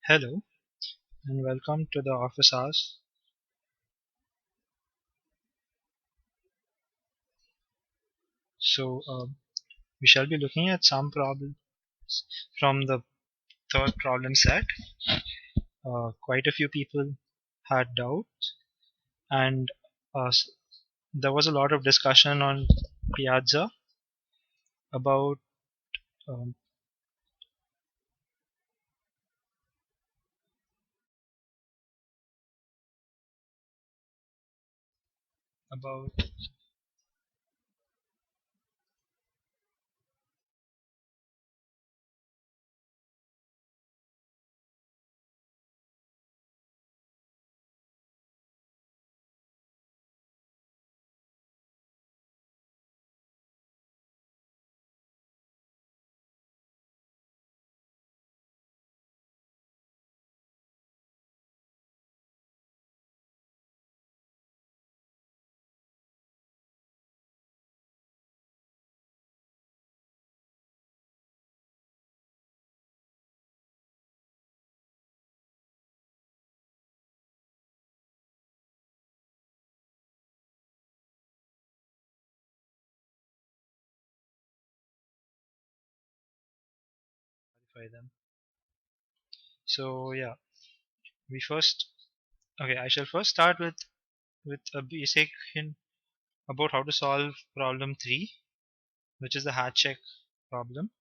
Hello and welcome to the office hours. We shall be looking at some problems from the third problem set. Quite a few people had doubts, and uh, s- there was a lot of discussion on Piazza about um, about clarify them. So yeah, we first okay. I shall first start with a basic hint about how to solve problem three, which is the hat check problem.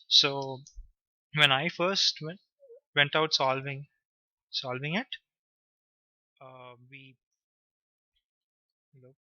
So when I first went out solving it. We Hello.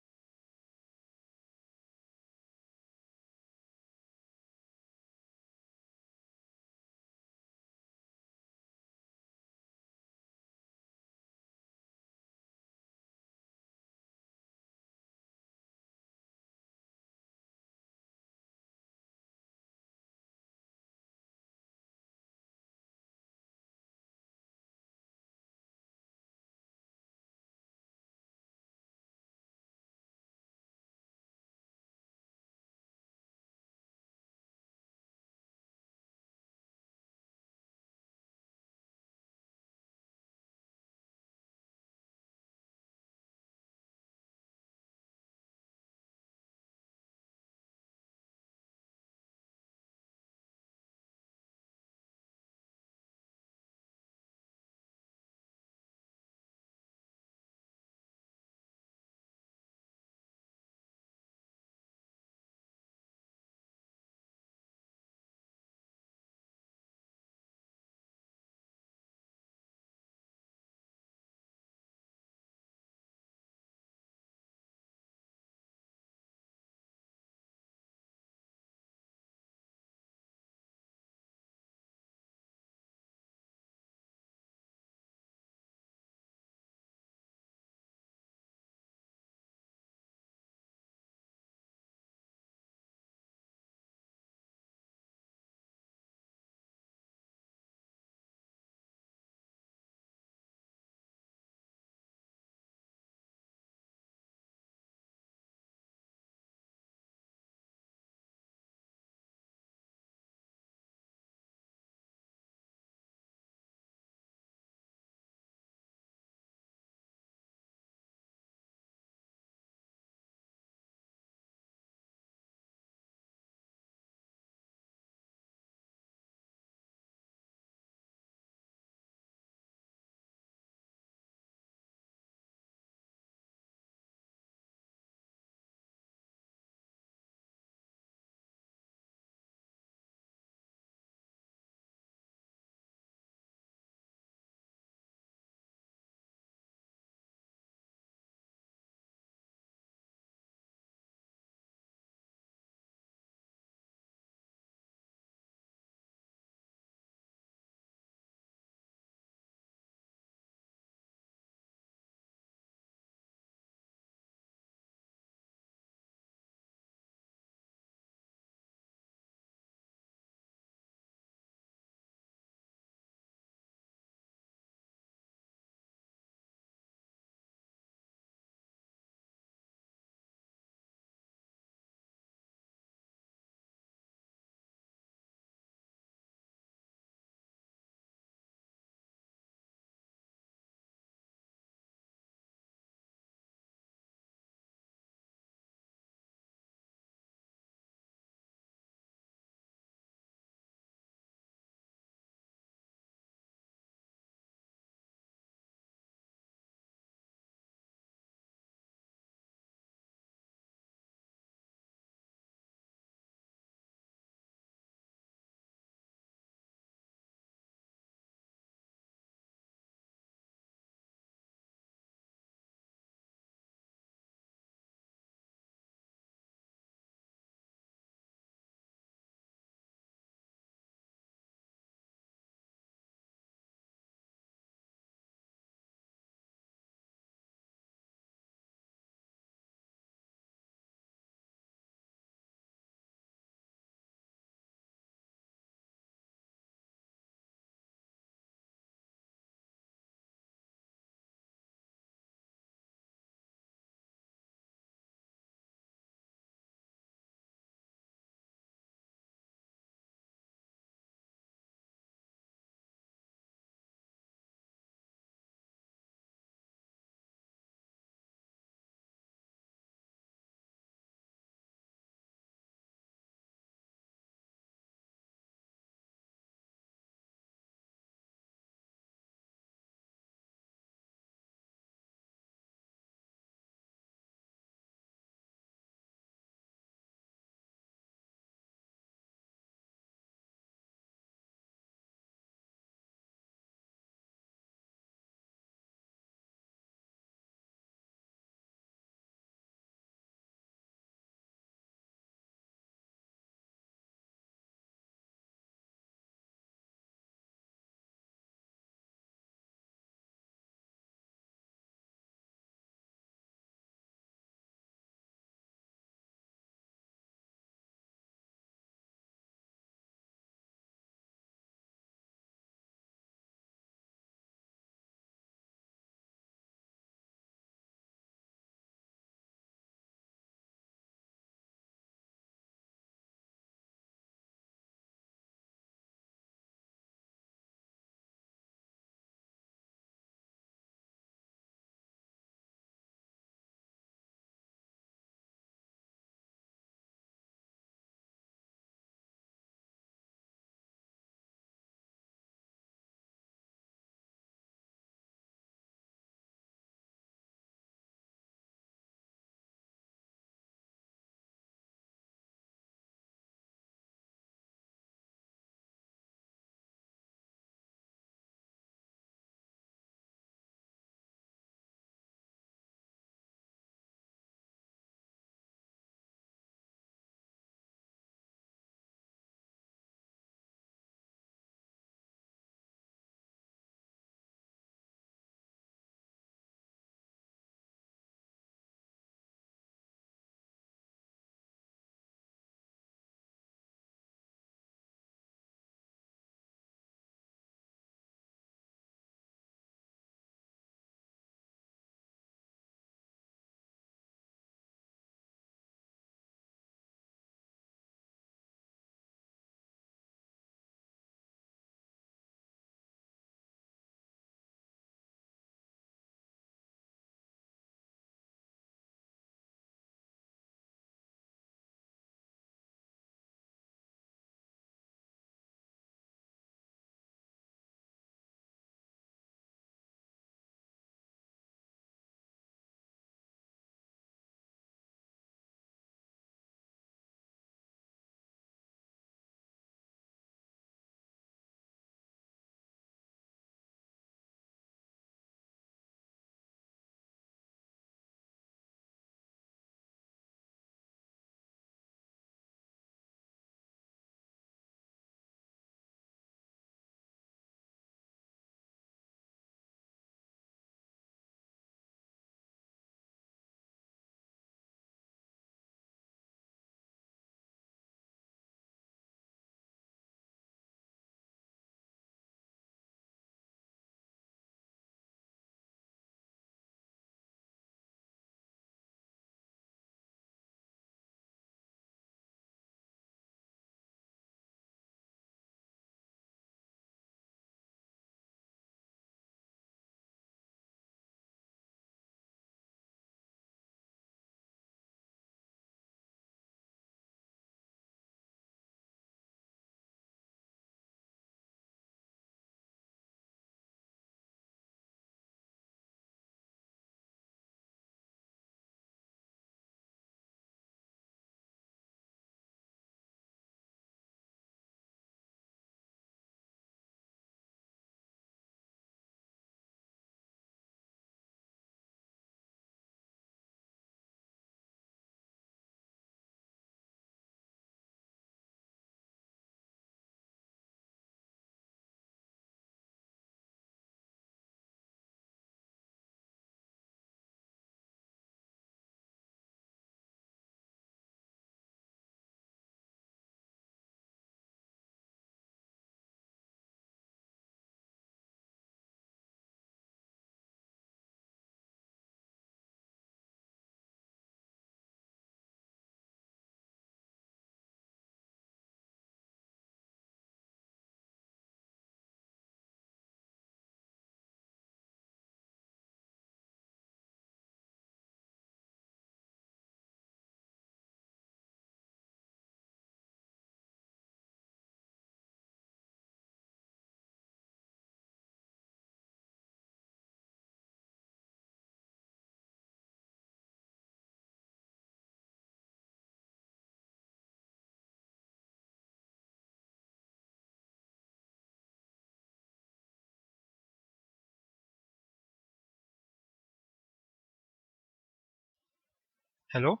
Hello?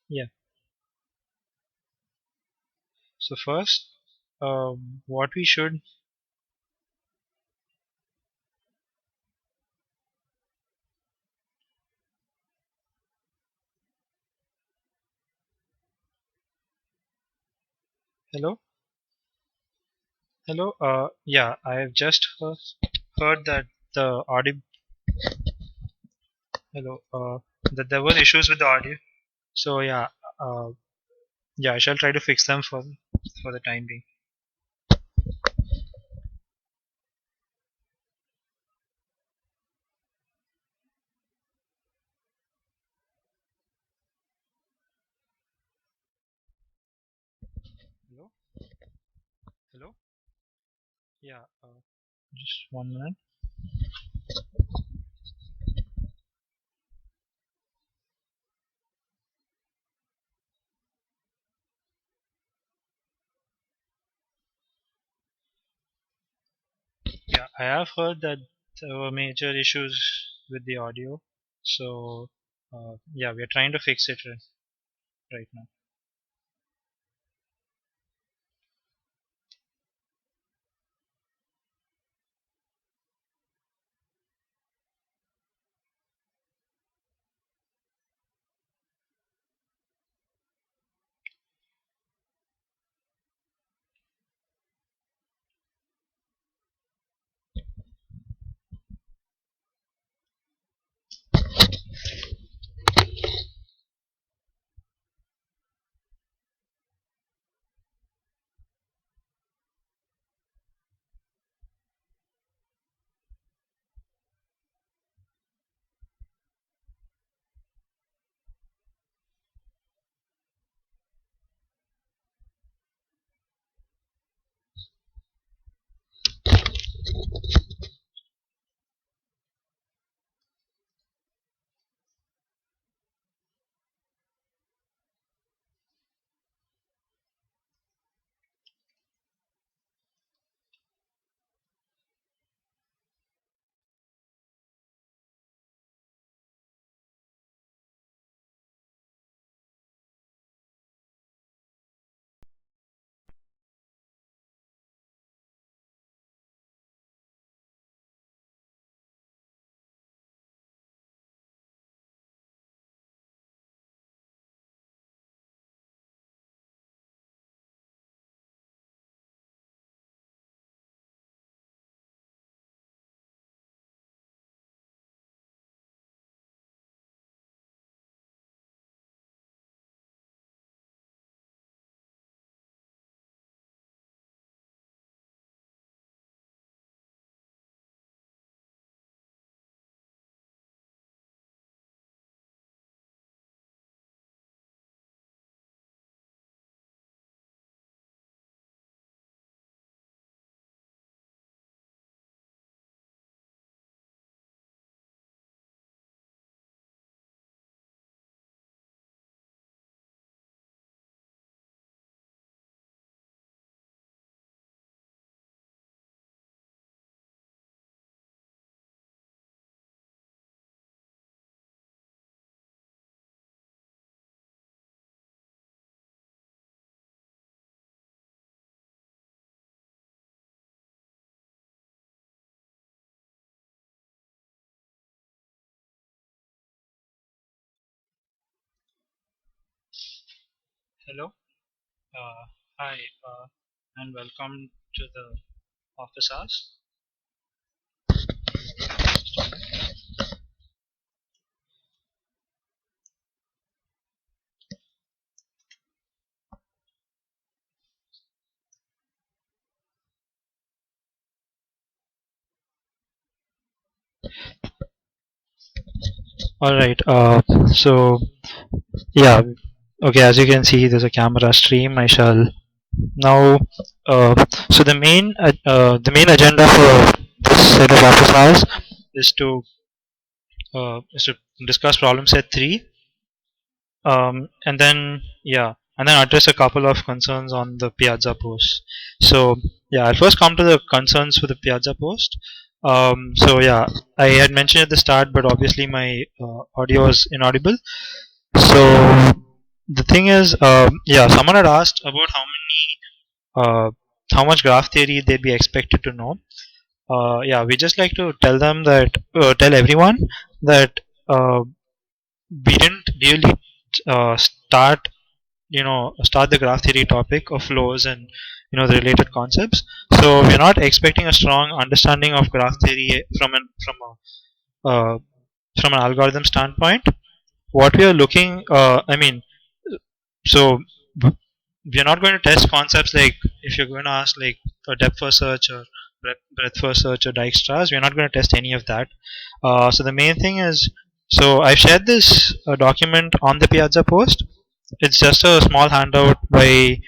Yeah. So first, what we should. Hello? Hello? Yeah, I have just heard that the audio. Hello. That there were issues with the audio. So yeah. Uh, yeah, I shall try to fix them for the time being. Hello? Hello? Yeah. Just 1 minute. Yeah, I have heard that there were major issues with the audio. So yeah, we are trying to fix it right now. Hello. Hi. And welcome to the office hours. All right. So yeah. Okay. As you can see, there's a camera stream. I shall now. So the main agenda for this set of office hours is to discuss problem set three, and then yeah, and then address a couple of concerns on the Piazza post. So yeah, I'll first come to the concerns for the Piazza post. So yeah, I had mentioned at the start, but obviously my audio is inaudible. So the thing is, yeah, someone had asked about how much graph theory they'd be expected to know. Yeah, we just like to tell them that tell everyone that we didn't really start the graph theory topic of flows and the related concepts. So we're not expecting a strong understanding of graph theory from an algorithm standpoint. What we are looking, so we are not going to test concepts like if you're going to ask like a depth first search or breadth first search or Dijkstra's, we're not going to test any of that. So the main thing is, so I've shared this document on the Piazza post. It's just a small handout by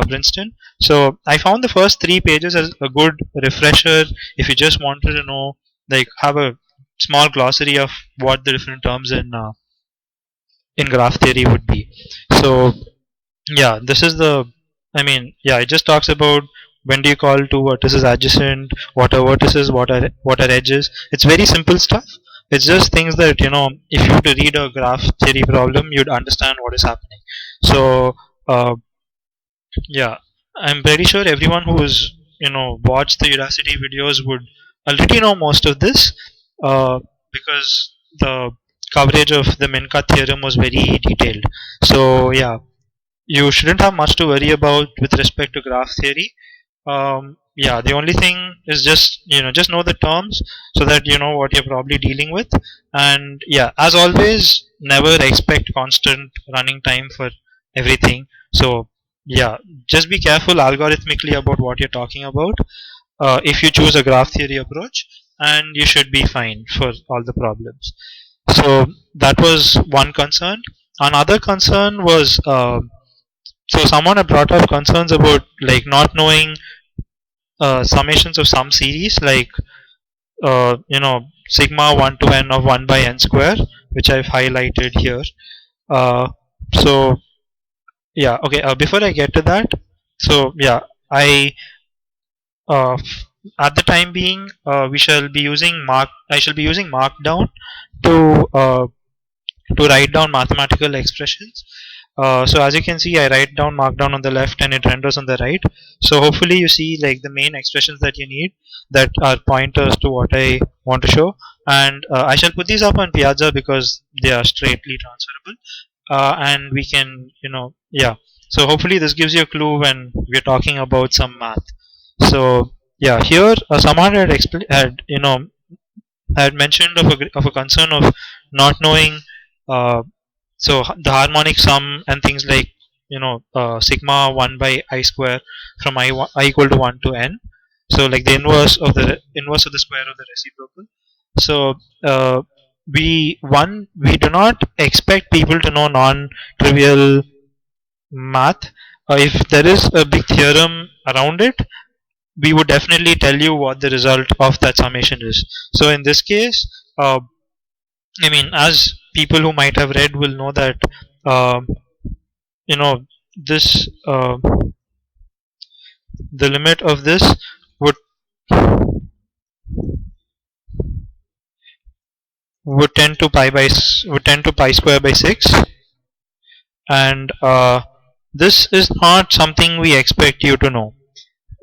Princeton. So I found the first 3 pages as a good refresher if you just wanted to know, like, have a small glossary of what the different terms in graph theory would be. So yeah, this is the. I mean, yeah, it just talks about when do you call two vertices adjacent, what are vertices, what are edges. It's very simple stuff. It's just things that if you were to read a graph theory problem, you'd understand what is happening. So uh, yeah, I'm pretty sure everyone who's watched the Udacity videos would already know most of this, because the coverage of the Minkat theorem was very detailed. So yeah, you shouldn't have much to worry about with respect to graph theory. Yeah, the only thing is just just know the terms so that you know what you're probably dealing with. And yeah, as always, never expect constant running time for everything. So yeah, just be careful algorithmically about what you're talking about. If you choose a graph theory approach, and you should be fine for all the problems. So that was one concern. Another concern was so someone had brought up concerns about like not knowing summations of some series, like sigma 1 to n of 1 by n square, which I've highlighted here. Uh, so yeah, okay. Before I get to that, so yeah, I uh, at the time being, we shall be using mark. I shall be using Markdown to write down mathematical expressions. So as you can see, I write down Markdown on the left and it renders on the right. So hopefully you see like the main expressions that you need that are pointers to what I want to show. And I shall put these up on Piazza because they are straightly transferable. And we can, yeah. So hopefully this gives you a clue when we're talking about some math. So yeah, here someone had mentioned of a concern of not knowing uh, the harmonic sum and things like sigma 1 by I square from I equal to 1 to n. So like the inverse of the square of the reciprocal. So uh, we do not expect people to know non-trivial math. If there is a big theorem around it, we would definitely tell you what the result of that summation is. So in this case, I mean, as people who might have read will know that um, you know this the limit of this would would tend to pi square by 6, and this is not something we expect you to know.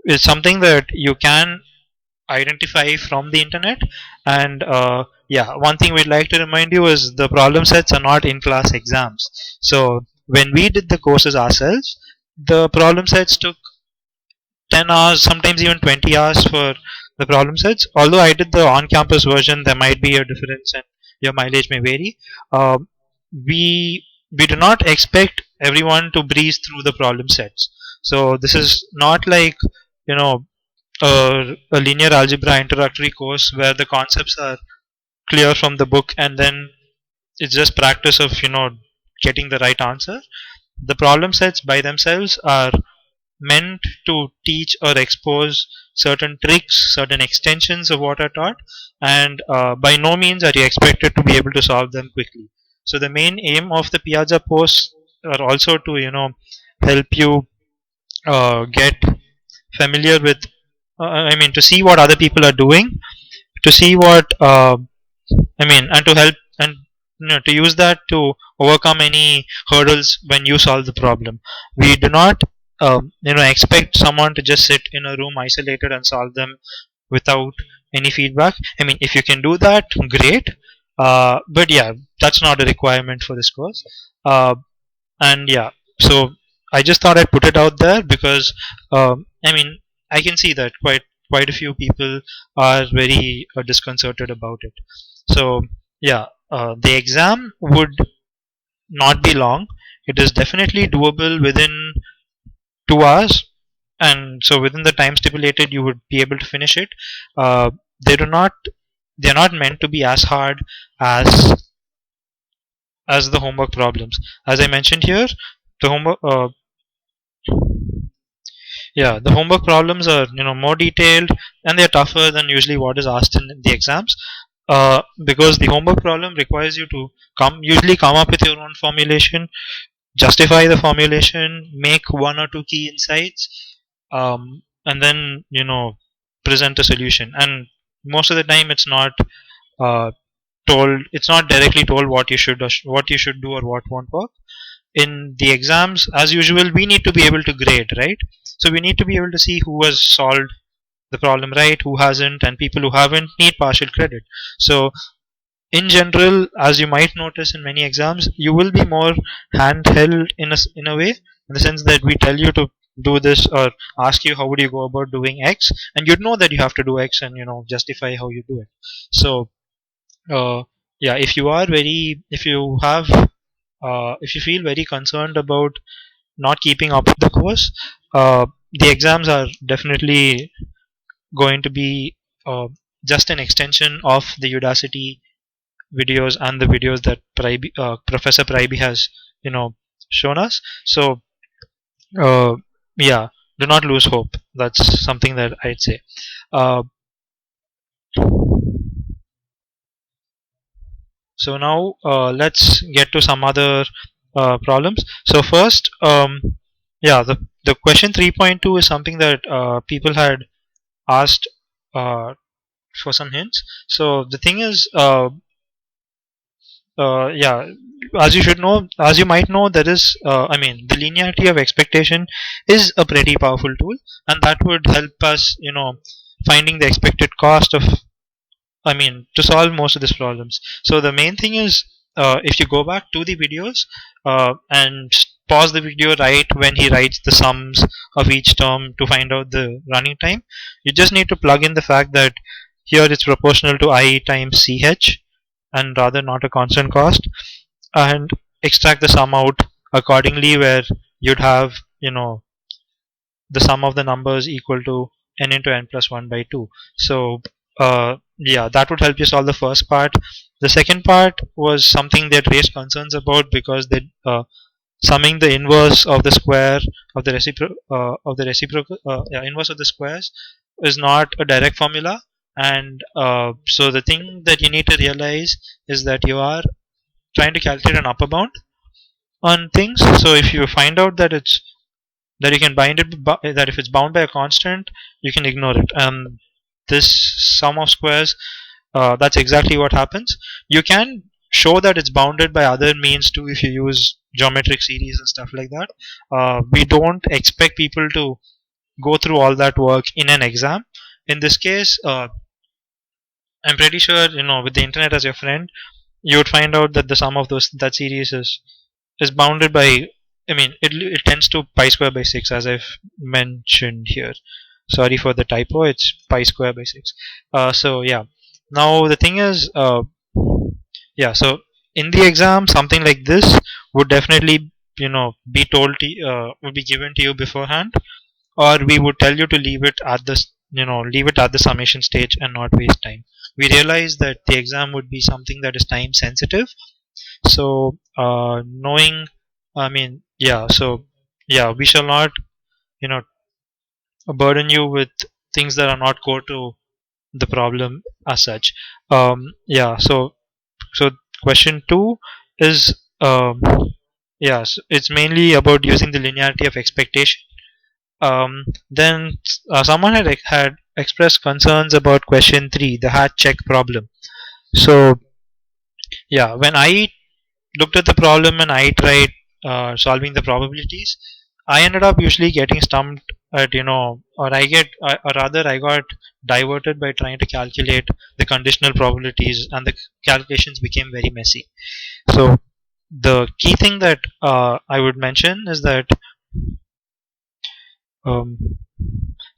It's something that you can identify from the internet. And yeah, one thing we'd like to remind you is the problem sets are not in class exams. So when we did the courses ourselves, the problem sets took 10 hours, sometimes even 20 hours for the problem sets. Although I did the on campus version, there might be a difference and your mileage may vary. Um, we we do not expect everyone to breeze through the problem sets. So this is not like you know a linear algebra introductory course where the concepts are clear from the book and then it's just practice of getting the right answer. The problem sets by themselves are meant to teach or expose certain tricks, certain extensions of what are taught, and by no means are you expected to be able to solve them quickly. So the main aim of the Piazza posts are also to help you get familiar with. I mean, to see what other people are doing, to see what and to help and to use that to overcome any hurdles when you solve the problem. We do not expect someone to just sit in a room isolated and solve them without any feedback. I mean, if you can do that, great. But yeah, that's not a requirement for this course. And yeah, so I just thought I'd put it out there because I mean, I can see that quite a few people are very disconcerted about it. So yeah, the exam would not be long. It is definitely doable within 2 hours, and so within the time stipulated, you would be able to finish it. They do not. They're not meant to be as hard as the homework problems. As I mentioned here, the homework. Yeah, the homework problems are more detailed and they're tougher than usually what is asked in the exams. Because the homework problem requires you to come up with your own formulation, justify the formulation, make one or two key insights, and then present a solution. And most of the time, uh, it's not directly told what you should do or what won't work. In the exams, as usual, we need to be able to grade, right? So we need to be able to see who has solved the problem right, who hasn't, and people who haven't need partial credit. So in general, as you might notice in many exams, you will be more handheld in a way, in the sense that we tell you to do this or ask you how would you go about doing X, and you'd know that you have to do X and justify how you do it. So uh, yeah, if you feel very concerned about not keeping up with the course, the exams are definitely going to be just an extension of the Udacity videos and the videos that Professor Priby has shown us. So uh, yeah, do not lose hope. That's something that I'd say. Uh, so now let's get to some other problems. So first, yeah, the question 3.2 is something that people had asked uh, for some hints. So the thing is, yeah, as you might know, there is, I mean, the linearity of expectation is a pretty powerful tool, and that would help us, finding the expected cost of, I mean, to solve most of these problems. So the main thing is, if you go back to the videos and pause the video right when he writes the sums of each term to find out the running time, you just need to plug in the fact that here it's proportional to I times ch, and rather not a constant cost, and extract the sum out accordingly, where you'd have the sum of the numbers equal to n into n plus 1 by 2. So yeah, that would help you solve the first part. The second part was something that raised concerns about, because they summing the inverse of the square of the reciprocal yeah, inverse of the squares is not a direct formula. And so the thing that you need to realize is that you are trying to calculate an upper bound on things. So if you find out that you can bind it, that if it's bound by a constant, you can ignore it. And this sum of squares, that's exactly what happens. You can show that it's bounded by other means too, if you use geometric series and stuff like that. We don't expect people to go through all that work in an exam. In this case, I'm pretty sure, with the internet as your friend, you would find out that the sum of that series is bounded by, I mean, it tends to pi square by 6, as I've mentioned here. Sorry for the typo, it's pi square by 6. So yeah, now the thing is, yeah, so in the exam, something like this would definitely be told to would be given to you beforehand, or we would tell you to leave it at the summation stage and not waste time. We realize that the exam would be something that is time sensitive. So knowing, I mean, yeah, so yeah, we shall not you know burden you with things that are not core to the problem as such. Yeah, so question 2 is, yes, it's mainly about using the linearity of expectation. Then someone had expressed concerns about question 3, the hat check problem. So Yeah, when I looked at the problem and I tried solving the probabilities, I ended up usually getting stumped at, or or rather, I got diverted by trying to calculate the conditional probabilities, and the calculations became very messy. So, the key thing that I would mention is that, um,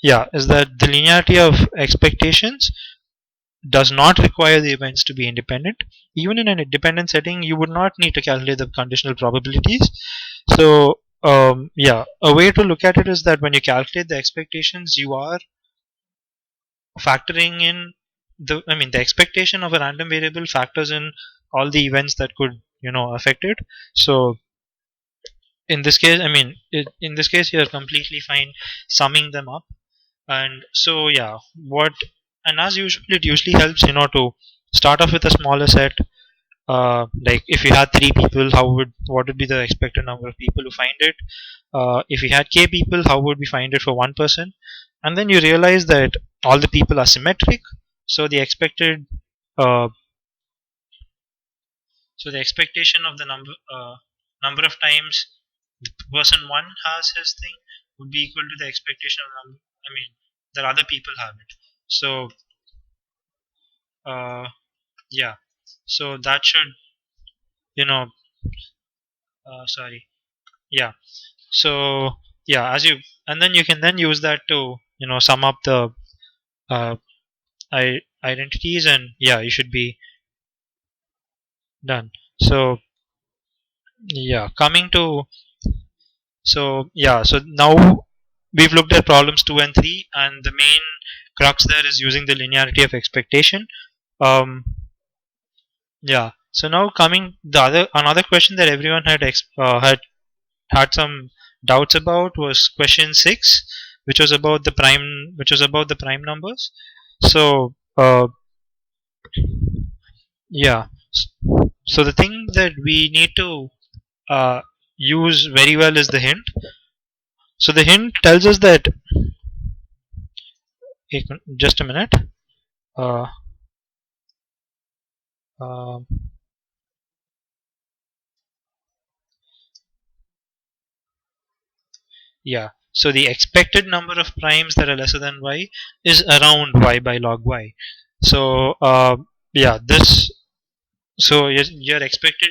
is that the linearity of expectations does not require the events to be independent. Even in an independent setting, you would not need to calculate the conditional probabilities. So, a way to look at it is that when you calculate the expectations, you are factoring in the expectation of a random variable factors in all the events that could, affect it. So, in this case, in this case, you're completely fine summing them up. And so, what, and as usual, it usually helps, to start off with a smaller set. Like if you had three people, what would be the expected number of people who find it? If we had k people, how would we find it for one person? And then you realize that all the people are symmetric, so the expected uh, so the expectation of the number of times the person one has his thing would be equal to the expectation of that other people have it. So uh, yeah, so that should, you know sorry, yeah. So as you, and then you can then use that to, sum up the uh, identities, and you should be done. So coming to, so now we've looked at problems 2 and 3, and the main crux there is using the linearity of expectation. um so now coming the other another question that everyone had some doubts about was question 6, which was about the prime numbers. So yeah so the thing that we need to uh, use very well is the hint. So the hint tells us that, just a minute. uh, uh, so the expected number of primes that are lesser than y is around y by log y. So this, so you're expected,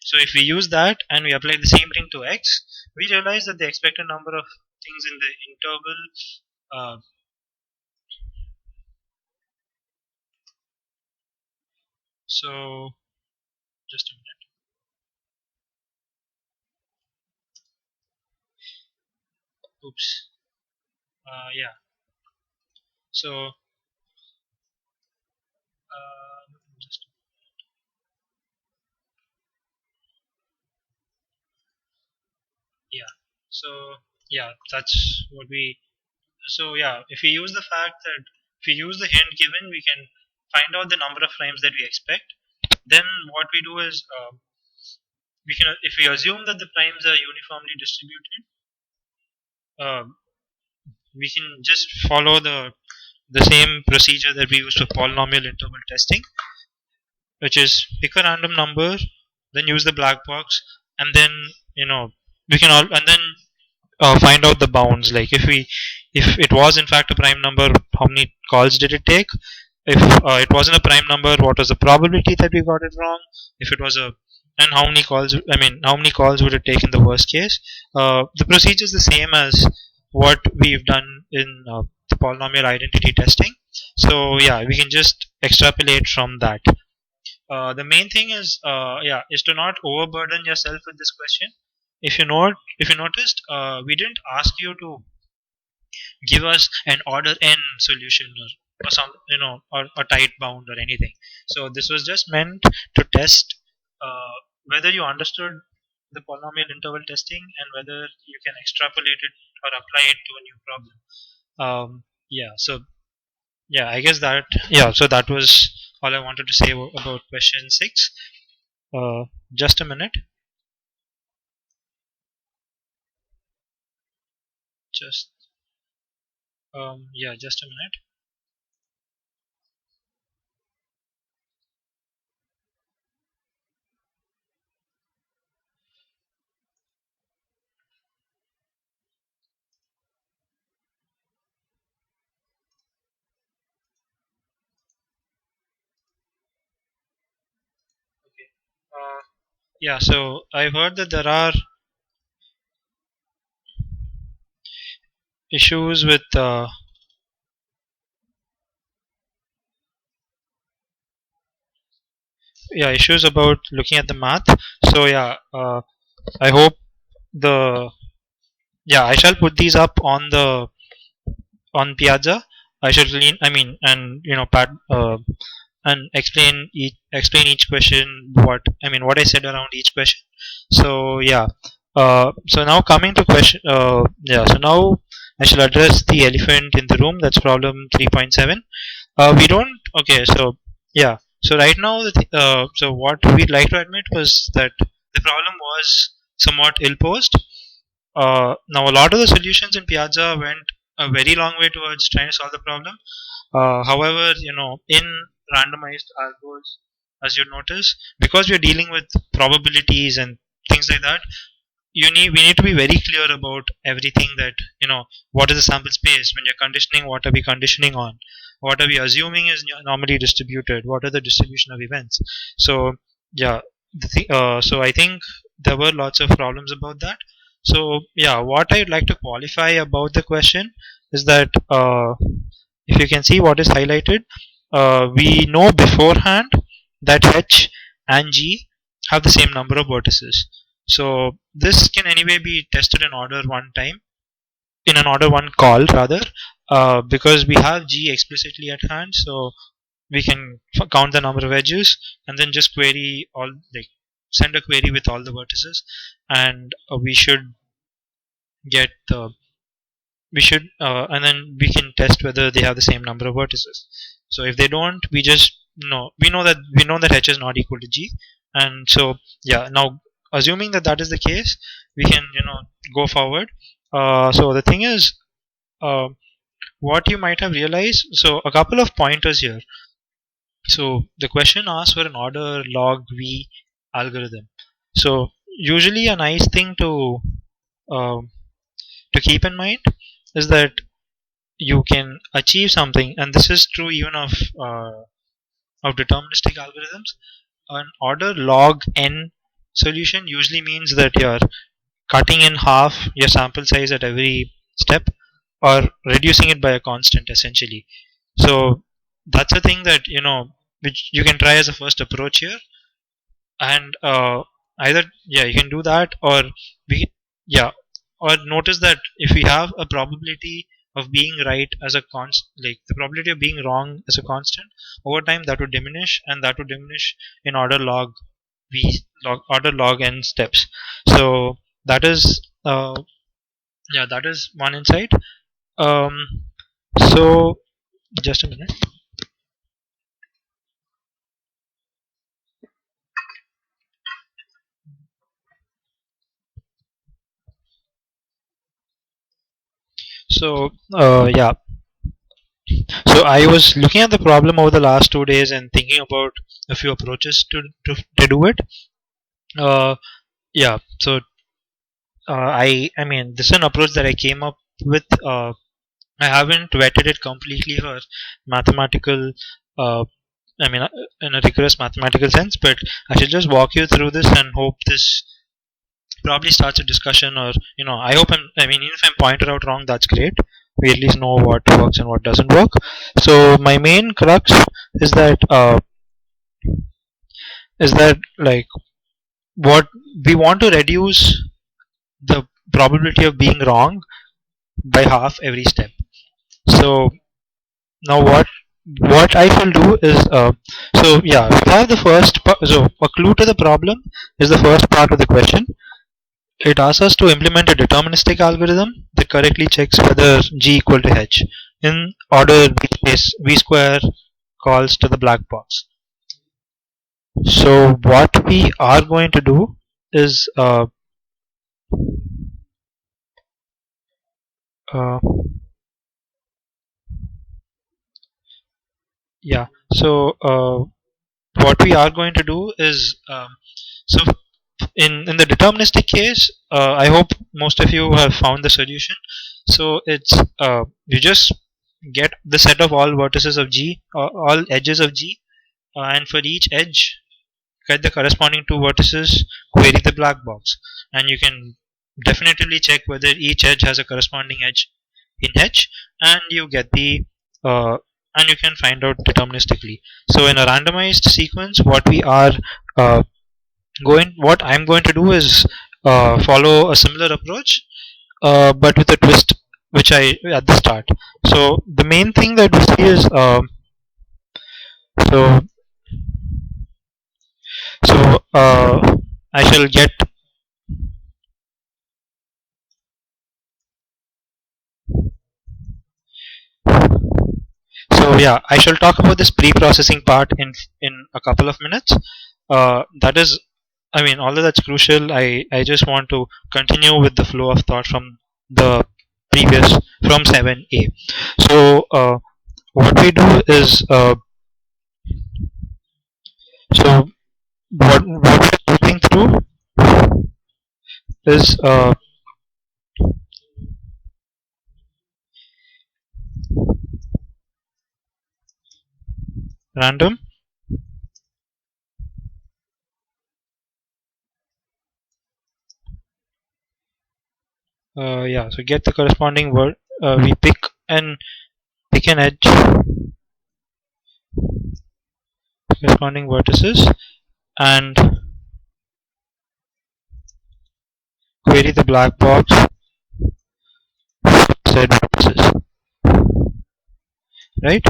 so if we use that and we apply the same thing to x, we realize that the expected number of things in the interval, uh, so just a minute. Oops. Yeah. So just, yeah. So that's what we. So if we use the fact that, if we use the hint given, we can find out the number of frames that we expect. Then what we do is, we can, if we assume that the primes are uniformly distributed, uh, we can just follow the same procedure that we use for polynomial interval testing, which is pick a random number, then use the black box, and then, you know we can all, and then find out the bounds. Like if it was in fact a prime number, how many calls did it take? If it wasn't a prime number, what was the probability that we got it wrong? If it was a, and how many calls, how many calls would it take in the worst case? The procedure is the same as what we've done in the polynomial identity testing. So we can just extrapolate from that. The main thing is, is to not overburden yourself with this question. If you noticed, we didn't ask you to give us an order n solution, or some, or a tight bound or anything. So this was just meant to test whether you understood the polynomial interval testing, and whether you can extrapolate it or apply it to a new problem. So I guess that, so that was all I wanted to say about question 6. Just a minute. Just just a minute. Uh, yeah, so I've heard that there are issues with yeah, issues about looking at the math. So yeah, I hope the yeah, I shall put these up on Piazza. I should lean. I mean, and and explain each question. What I mean, what I said around each question. So yeah. So now coming to question. Yeah. So now I shall address the elephant in the room. That's problem 3.7. We don't. Okay. So yeah. So right now, so what we'd like to admit was that the problem was somewhat ill-posed. Now, a lot of the solutions in Piazza went a very long way towards trying to solve the problem. However, in randomized algos, as you notice, because we're dealing with probabilities and things like that, we need to be very clear about everything that what is the sample space when you're conditioning, what are we conditioning on, what are we assuming is normally distributed, what are the distribution of events. So yeah, so I think there were lots of problems about that. So yeah, what I'd like to qualify about the question is that if you can see what is highlighted, we know beforehand that H and G have the same number of vertices. So this can anyway be tested in order one time, in an order one call rather, because we have G explicitly at hand. So we can count the number of edges and then just query all, like send a query with all the vertices, and we should get the we should and then we can test whether they have the same number of vertices. So if they don't, we just know we know that H is not equal to G, and so yeah, now assuming that that is the case, we can go forward. So the thing is, uh, what you might have realized, so a couple of pointers here. So the question asks for an order log v algorithm. So usually a nice thing um, to keep in mind is that you can achieve something, and this is true even of deterministic algorithms. An order log n solution usually means that you're cutting in half your sample size at every step, or reducing it by a constant essentially. So that's a thing that which you can try as a first approach here, and either yeah, you can do that, or we yeah, or notice that if we have a probability of being right as a constant, like the probability of being wrong as a constant, over time that would diminish, and that would diminish in order log n steps. So that is yeah, that is one insight. um so just a minute. So yeah, so I was looking at the problem over the last 2 days and thinking about a few approaches to do it. Uh, yeah, so I mean this is an approach that I came up with. I haven't vetted it completely for mathematical. Uh, I mean, in a rigorous mathematical sense, but I should just walk you through this and hope this probably starts a discussion, or I hope I mean, even if I'm pointed out wrong, that's great. We at least know what works and what doesn't work. So my main crux is that like what we want to reduce the probability of being wrong by half every step. So now what I shall do is so yeah, we have the so a clue to the problem is the first part of the question. It asks us to implement a deterministic algorithm that correctly checks whether G equal to H in order v space v square calls to the black box. So what we are going to do is uh, yeah. So what we are going to do is so in the deterministic case, I hope most of you have found the solution. So it's you just get the set of all vertices of G, all edges of G, and for each edge get the corresponding two vertices, query the black box, and you can definitely check whether each edge has a corresponding edge in H, and you get the uh, and you can find out deterministically. So in a randomized sequence, uh, what I'm going to do is follow a similar approach, but with a twist, which I at the start. So the main thing that we see is so so I shall get so yeah, I shall talk about this pre-processing part in a couple of minutes. That is, I mean, although that's crucial, I just want to continue with the flow of thought from the previous from 7a. So what we do is so what we're looking through is random. Yeah, so get the corresponding word. We pick an edge, corresponding vertices, and query the black box said vertices. Right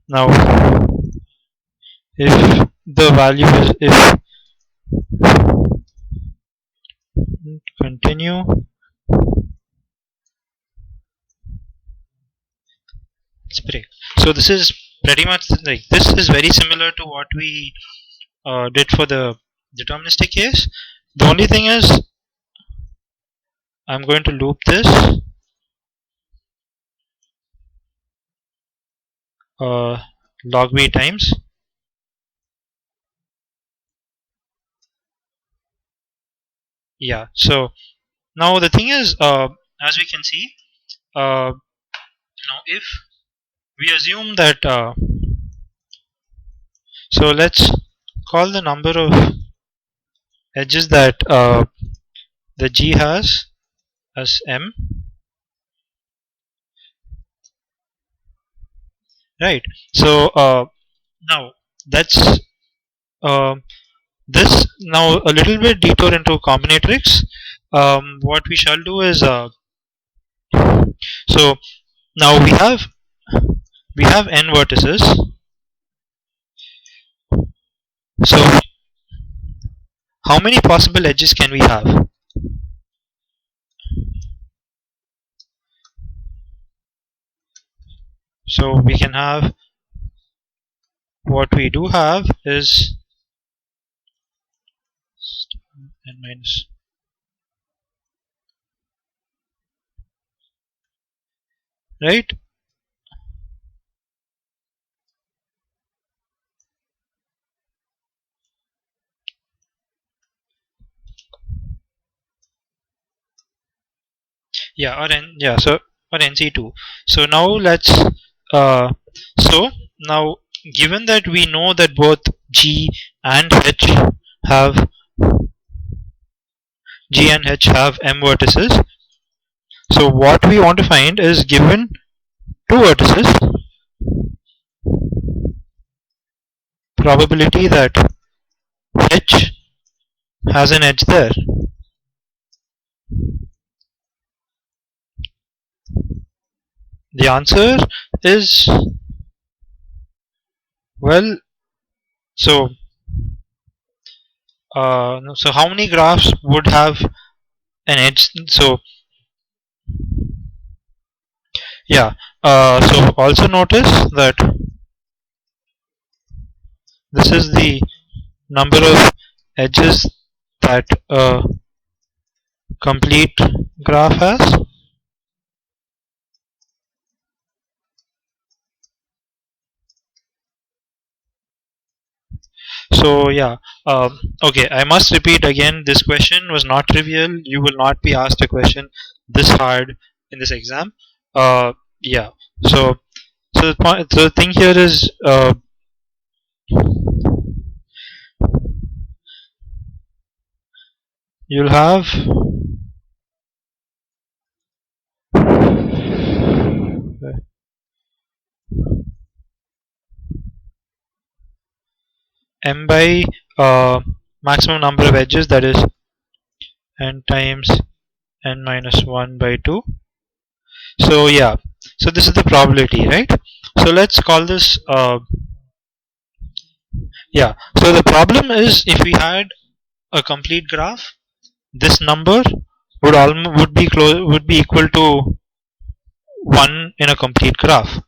now, if the value is if continue, let's break. So this is pretty much like this is very similar to what we did for the deterministic case. The only thing is I'm going to loop this uh, log v times. Yeah. So now the thing is, as we can see, now if we assume that, so let's call the number of edges that the G has as M, right? So now that's uh, this now a little bit detour into combinatorics. What we shall do is so now we have n vertices. So how many possible edges can we have? So we can have what we do have is n minus, right? Yeah, or n, yeah, so or nc2. So now let's uh, so now given that we know that both G and H have G and H have M vertices, so what we want to find is given two vertices, probability that H has an edge there. The answer is, well, so so how many graphs would have an edge? So yeah, so also notice that this is the number of edges that a complete graph has. So yeah, okay, I must repeat again, this question was not trivial. You will not be asked a question this hard in this exam. Yeah, so the thing here is you'll have m by maximum number of edges, that is n times n minus 1 by 2. So yeah, so this is the probability, right? So let's call this yeah, so the problem is if we had a complete graph, this number would be equal to 1 in a complete graph.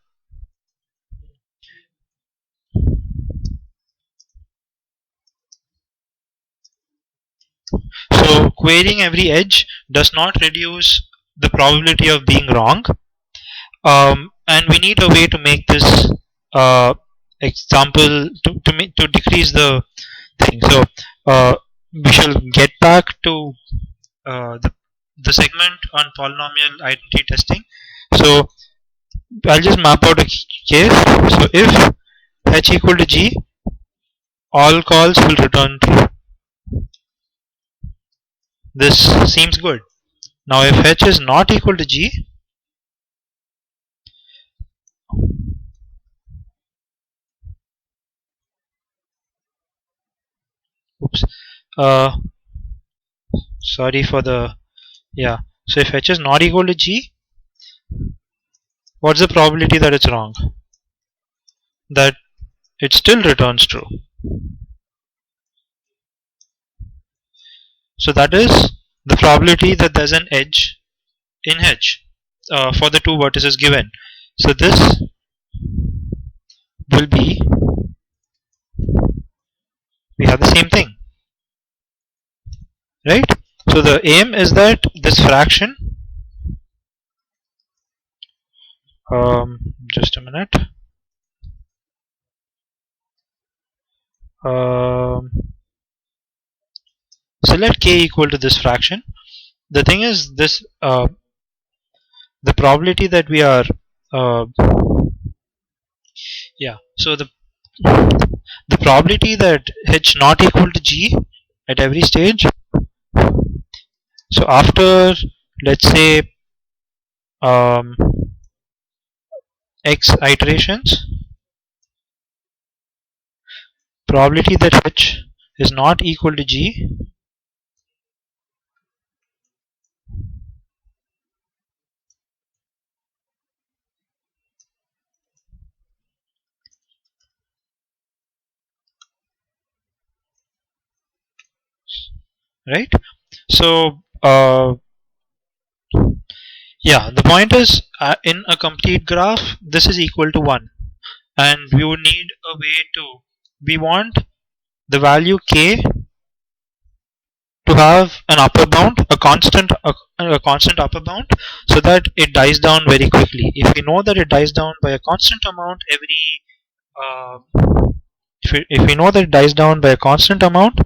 So querying every edge does not reduce the probability of being wrong, and we need a way to make this example to decrease the thing. So we shall get back to the segment on polynomial identity testing. So I'll just map out a case. So if h equal to g, all calls will return true. This seems good. Now if h is not equal to g, oops, uh, sorry for the, yeah. So if h is not equal to g, what's the probability that it's wrong? That it still returns true. So that is the probability that there's an edge in h for the two vertices given. So this will be, we have the same thing, right? So the aim is that this fraction, just a minute, um, so let k equal to this fraction. The thing is this, the probability that we are, uh, yeah, so the probability that h not equal to g at every stage, so after, let's say, um, x iterations, probability that h is not equal to g, right? So yeah, the point is, in a complete graph this is equal to 1, and we would need a way to, we want the value k to have an upper bound, a constant upper bound, so that it dies down very quickly. If we know that it dies down by a constant amount every, uh, if we know that it dies down by a constant amount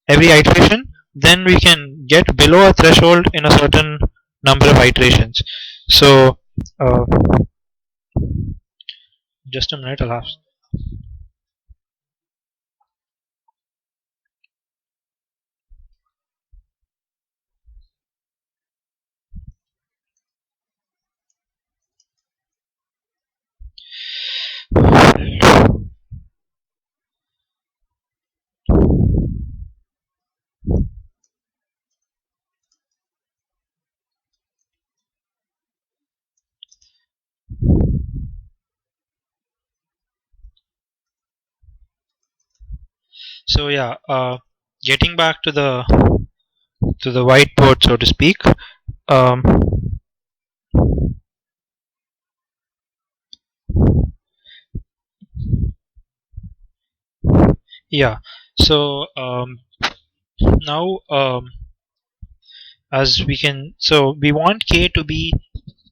every iteration, then we can get below a threshold in a certain number of iterations. So uh, just a minute, I'll have. So yeah, getting back to the whiteboard, so to speak. Um, yeah. So now, as we can, so we want k to be,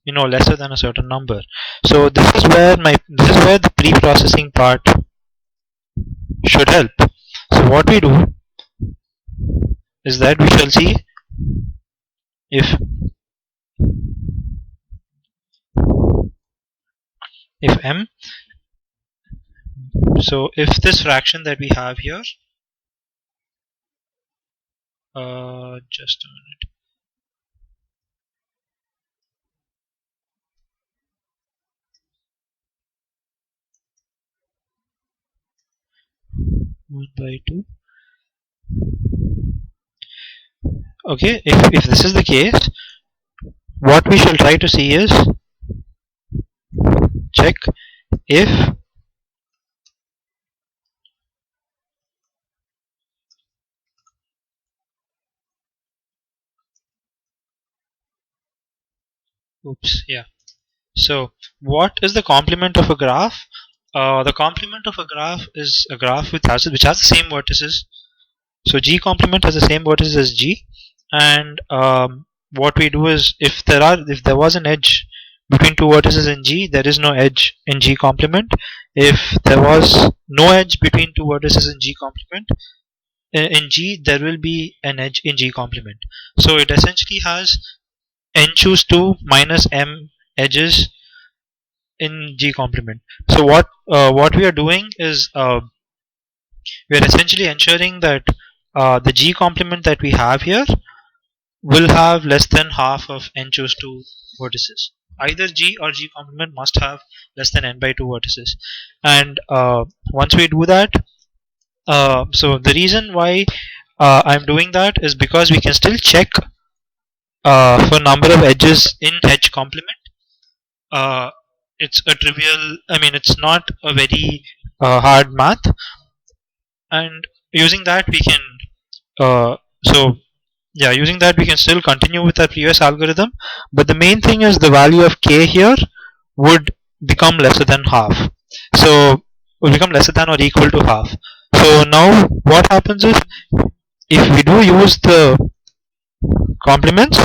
lesser than a certain number. So this is where the pre-processing part should help. So what we do is that we shall see if m, so if this fraction that we have here Just a minute. 1/2. Okay, if this is the case, what we shall try to see is check if, oops, yeah. So what is the complement of a graph? The complement of a graph is a graph which has the same vertices. So G complement has the same vertices as G, and what we do is if there was an edge between two vertices in G, there is no edge in G complement. If there was no edge between two vertices in G complement, in G there will be an edge in G complement. So it essentially has n choose 2 minus m edges in G complement. So what we are doing is we are essentially ensuring that the G complement that we have here will have less than half of n choose 2 vertices. Either G or G complement must have less than n by 2 vertices. And once we do that, so the reason why I'm doing that is because we can still check for number of edges in H complement. Uh, it's a trivial, I mean, it's not a very hard math, and using that we can uh, so yeah, using that we can still continue with our previous algorithm, but the main thing is the value of k here would become lesser than half, so will become lesser than or equal to half. So now what happens is, if we do use the complements,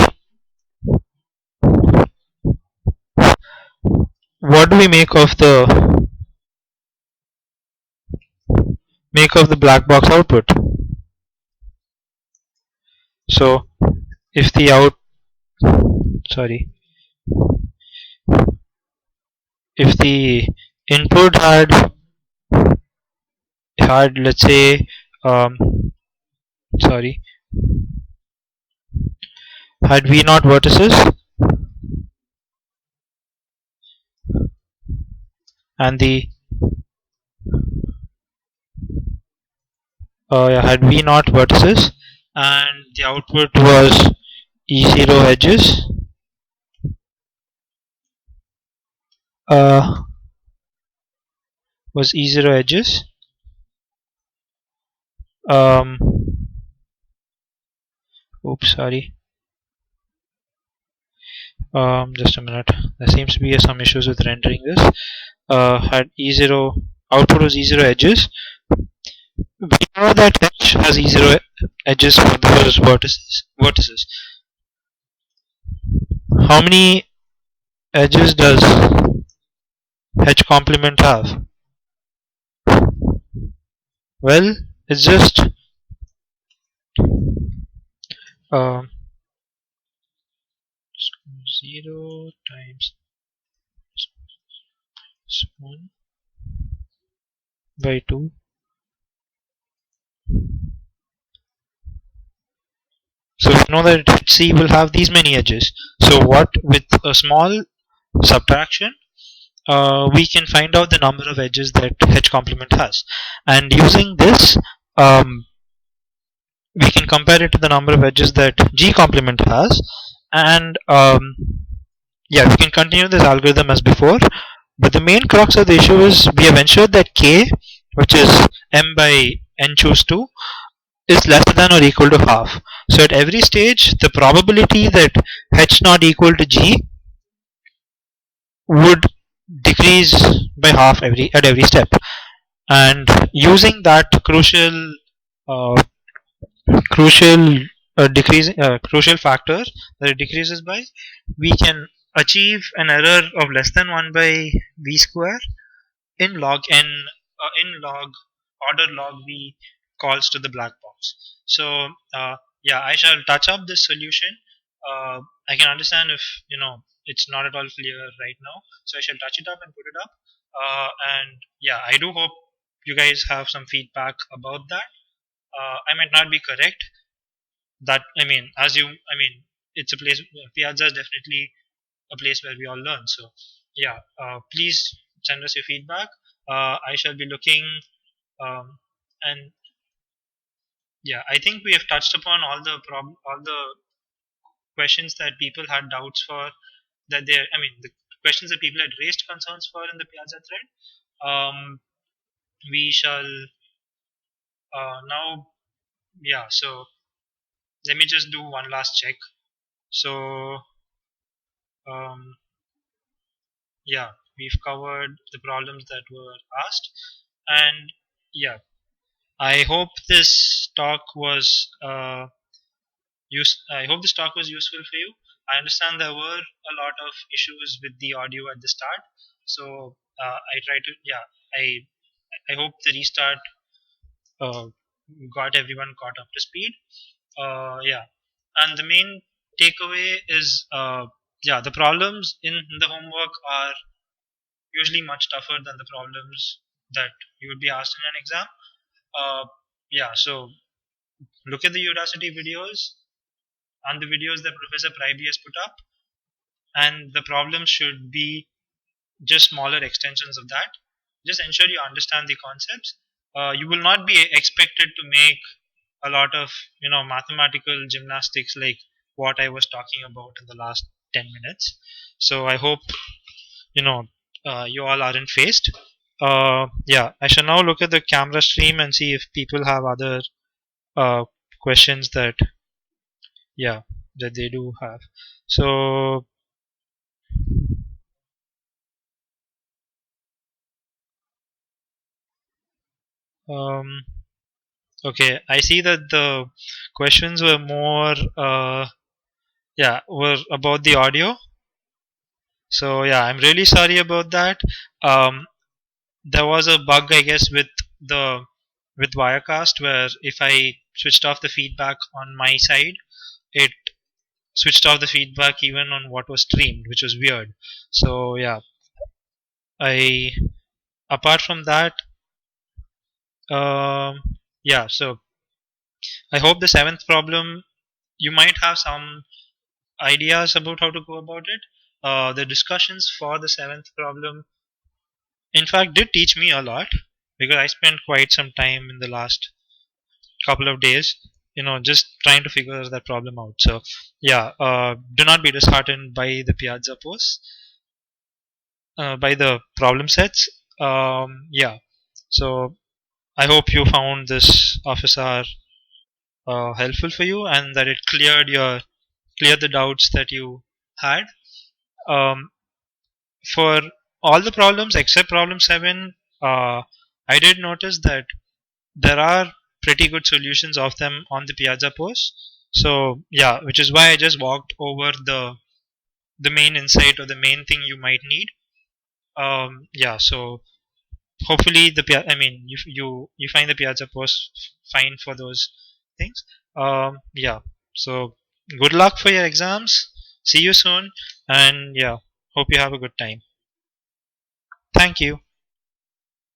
what do we make of the black box output? So if the out sorry if the input had, let's say, um, sorry had v naught vertices, and the yeah, had v naught vertices, and the output was e0 edges, uh, was e0 edges. um, Oops, sorry. Just a minute. There seems to be some issues with rendering this. Had e0 output was e0 edges. We know that H has e0 edges for those vertices. How many edges does H complement have? Well, it's just um, 0 times 1 by 2. So we know that C will have these many edges. So what, with a small subtraction, we can find out the number of edges that H complement has. And using this, we can compare it to the number of edges that G complement has. And yeah, we can continue this algorithm as before. But the main crux of the issue is we have ensured that K, which is m by n choose 2, is less than or equal to half. So at every stage, the probability that H not equal to G would decrease by half at every step. And using that uh, crucial crucial factor that it decreases by, we can achieve an error of less than 1 by v square in log n, in log order log v calls to the black box. So yeah, I shall touch up this solution. I can understand if it's not at all clear right now, so I shall touch it up and put it up. And yeah, I do hope you guys have some feedback about that. I might not be correct. that, I mean, as you, I mean, it's a place. Piazza is definitely a place where we all learn. So yeah, please send us your feedback. I shall be looking, and yeah, I think we have touched upon all the questions that people had doubts for, that they, I mean, the questions that people had raised concerns for in the Piazza thread. We shall now, yeah. So let me just do one last check. So um, yeah, we've covered the problems that were asked, and yeah, I hope this talk was I hope this talk was useful for you. I understand there were a lot of issues with the audio at the start, so I try to, yeah, I I hope the restart uh, got everyone caught up to speed. Yeah, and the main takeaway is, yeah, the problems in the homework are usually much tougher than the problems that you would be asked in an exam. Uh, yeah, so look at the Udacity videos and the videos that Professor Pryby has put up, and the problems should be just smaller extensions of that. Just ensure you understand the concepts. You will not be expected to make a lot of, mathematical gymnastics like what I was talking about in the last 10 minutes. So I hope, you know you all aren't faced. Yeah, I shall now look at the camera stream and see if people have other uh, questions that, yeah, that they do have. So um, okay, I see that the questions were more, yeah, were about the audio. So yeah, I'm really sorry about that. Um, there was a bug, I guess, with the with Wirecast, where if I switched off the feedback on my side, it switched off the feedback even on what was streamed, which was weird. So yeah, I apart from that, um, yeah. So I hope the seventh problem, you might have some ideas about how to go about it. The discussions for the seventh problem, in fact, did teach me a lot because I spent quite some time in the last couple of days, just trying to figure that problem out. So yeah, do not be disheartened by the Piazza posts, by the problem sets. Yeah, so I hope you found this office hour helpful for you, and that it cleared the doubts that you had. Um, for all the problems except problem 7, I did notice that there are pretty good solutions of them on the Piazza post. So yeah, which is why I just walked over the main insight or the main thing you might need. Yeah, so hopefully I mean, you find the Piazza post fine for those things. Yeah, so good luck for your exams. See you soon, and yeah, hope you have a good time. Thank you.